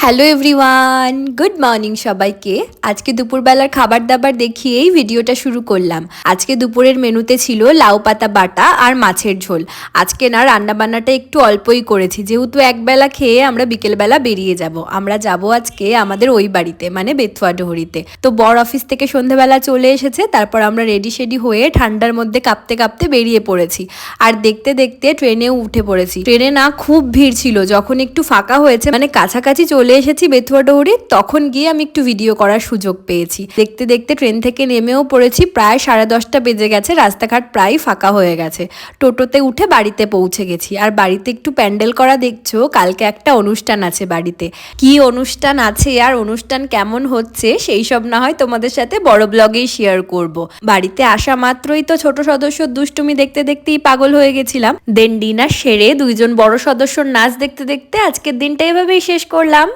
Hello everyone, good morning সবাইকে। আজকে দুপুরবেলার খাবার দাবার দেখিয়েই ভিডিওটা শুরু করলাম। আজকে দুপুরের মেনুতে ছিল লাউ পাতা বাটা আর মাছের ঝোল। আজকে না রান্নাবান্নাটা একটু অল্পই করেছি, যেহেতু একবেলা খেয়ে আমরা বিকেলবেলা বেরিয়ে যাব। আমরা যাব আজকে আমাদের ওই বাড়িতে, মানে বেথুয়াডহরিতে। তো বর অফিস থেকে সন্ধেবেলা চলে এসেছে, তারপর আমরা রেডি শেডি হয়ে ঠান্ডার মধ্যে কাঁপতে কাঁপতে বেরিয়ে পড়েছি। আর দেখতে দেখতে ট্রেনেও উঠে পড়েছি। ট্রেনে না খুব ভিড় ছিল, যখন একটু ফাঁকা হয়েছে মানে কাছাকাছি চলে এসেছি বেথুয়াডহরি, তখন গিয়ে আমি একটু ভিডিও করার সুযোগ পেয়েছি। দেখতে দেখতে ট্রেন থেকে নেমেও পড়েছি, প্রায় 10:30 বেজে গেছে, রাস্তাঘাট প্রায় ফাঁকা হয়ে গেছে। টোটোতে উঠে বাড়িতে পৌঁছে গেছি। আর বাড়িতে একটু প্যান্ডেল করা দেখছো, কালকে একটা অনুষ্ঠান আছে বাড়িতে। কি অনুষ্ঠান আছে আর অনুষ্ঠান কেমন হচ্ছে সেই সব না হয় তোমাদের সাথে বড় ব্লগেই শেয়ার করব। বাড়িতে আসা মাত্রই তো ছোট সদস্য দুষ্টুমি দেখতে দেখতেই পাগল হয়ে গেছিলাম। দেন ডিনার সেরে দুইজন বড় সদস্যর নাচ দেখতে দেখতে আজকের দিনটা এভাবেই শেষ করলাম।